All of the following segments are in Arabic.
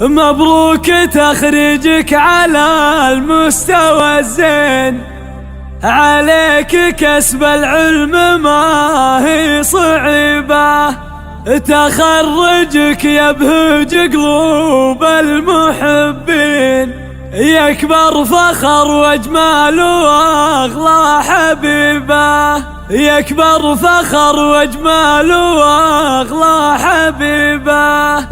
مبروك تخريجك على المستوى الزين، عليك كسب العلم ما هي صعيبة، تخرجك يبهج قلوب المحبين، يكبر فخر واجمال واغلى حبيبه، يكبر فخر واجمال واغلى حبيبه.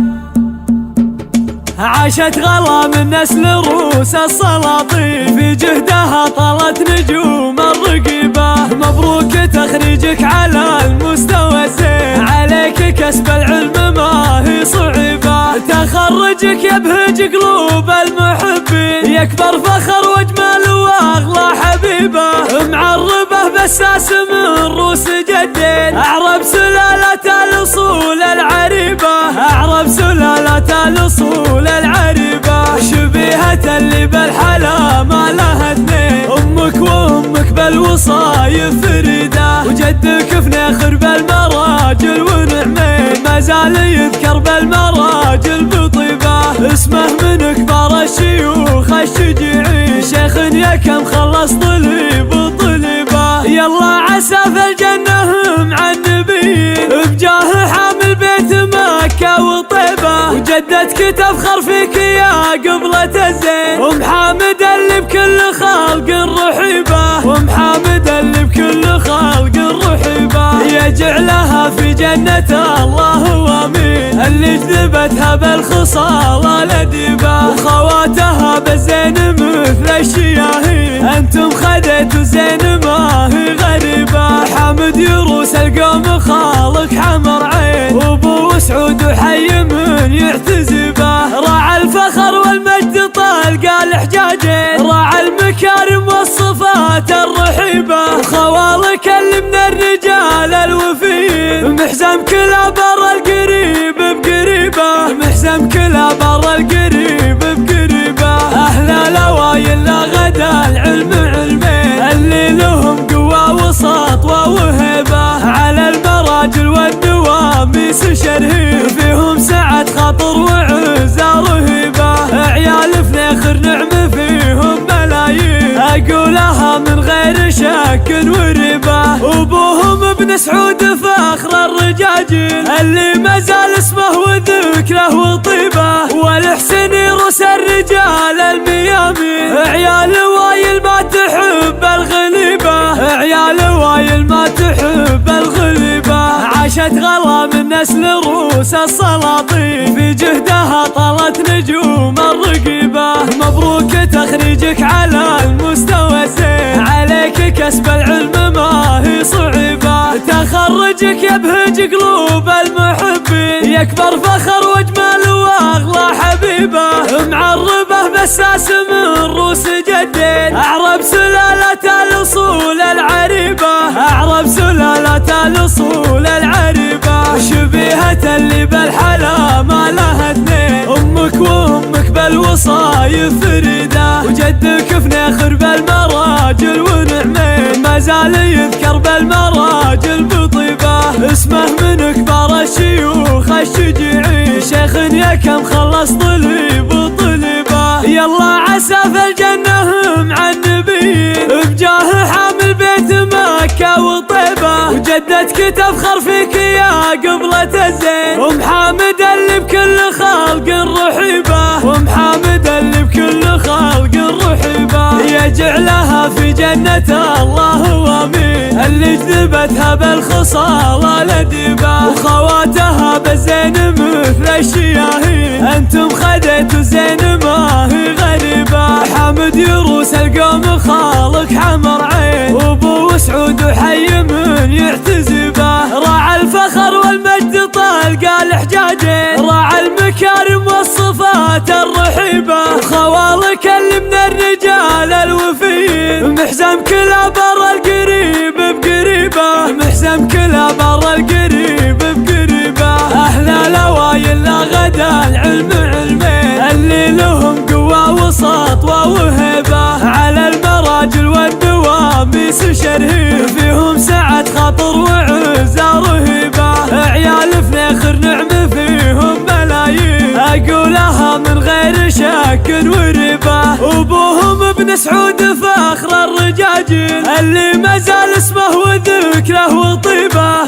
عاشت غلا من نسل روس السلاطين، في جهدها طالت نجوم الرقيبة. مبروك تخريجك على المستوى الزين، عليك كسب العلم ما هي صعيبة، تخرجك يبهج قلوب المحبين، يكبر فخر واجمل واغلى حبيبة. معربه بساس من روس جدين، اعرب سلالة الاصول العريبة، اعرب سلالة الاصول العريبة. شبيهة اللي بالحلا ما لها اثنين، امك وامك بالوصايف فريدة، وجدك فنخر بالمراجل ونعمين، ما زال يذكر بالمراجل بطيبة. اسمه من كبار الشيوخ الشجيعين، شيخ يكم خلص طليب طليبة. يلا عسى في الجنة مع النبيين، بجاه حامل بيت مكة وطيبة، وجدتك تفخر فيك يا قبلة الزين، ام حامد اللي بكل خلق رحيبة، ام حامد اللي بكل خلق رحيبة. يجعلها في جنة الله وامين، اللي جذبتها بالخصال الأديبة، وخواتها بالزين مثل الشياهين، انتم خديتوا زين ما هي غريبة. حامد يروس القوم خالق حمر عين، وابو سعود وحي من يعتزبه، راعى الفخر والمجد طلقى الحجاجين، راعى المكارم والصفات الرحيبة. خوالك اللي من الرجال الوفيين، محزم كلا بر القريب بقريبه، محزم كلا بر القريب بقريبه. اهل الاوايل لا غدا العلم علمين، اللي لهم قوة وسطوة وهيبة، على المراجل والدواميس شرهيب، فيهم سعة خاطر وعزة رهيبة. عيال فنخر نعم فيهم ملايين، اقولها من غير شك وريبة، وابوهم ابن سعود فخر الرجاجيل، اللي ما زال اسمه وذكره وطيبه، والحسين يروس الرجال الميامين. عيال وايل ما تحب الغليبة، عيال وايل ما تحب الغليبة. عاشت غلا من نسل روس السلاطين، في جهدها طالت نجوم الرقيبة. مبروك تخريجك على المستوى الزين، عليك كسب العلم ما هي صعيبة، تخرجك يبهج قلوب المحبين، يكبر فخر واجمل واغلى حبيبة. معربه بساس من روس جدين، اعرب سلالة الاصول العريبة، اعرب سلالة الاصول العريبة. شبيهة اللي بالحلا ما لها اثنين، امك وامك بالوصايف فريدة، وجدك فنخر بالمراجل ونعمين، ما زال يذكر بالمراجل بطيبة. اسمه من كبار الشيوخ الشجيعين، شيخ يكم خلص طليب طليبة. يلا عسى في الجنة مع النبيين، بجاه حامل بيت مكة وطيبة، وجدتك تفخر فيك يا قبلة الزين، ام حامد اللي بكل خلق رحيبة، ام حامد اللي بكل خلق رحيبة. يجعلها في جنة الله وامين، اللي جذبتها بالخصال الأديبة، وخواتها بالزين مثل الشياهين، انتم خديتوا زين ما هي غريبة. حامد يروس القوم خالق حمر عين، وابو سعود وحي من يعتزبه، راعى الفخر والمجد طلقى الحجاجين، راعى المكارم والصفات الرحيبة. خوالك اللي من الرجال الوفيين، محزم كلا بر القريب بقريبه، محزم كلا بر القريب بقريبه. اهل الاوايل لا غدا العلم علمين، اللي لهم قوة وسطوة وهيبة، على المراجل والدواميس شرهيب، فيهم سعة خاطر وعزة رهيبة. عيال فنخر نعم فيهم ملايين، اقولها الصفا من غير شك وربا. وابوهم ابن سعود فخر الرجاجيل اللي ما زال اسمه وذكره وطيبه.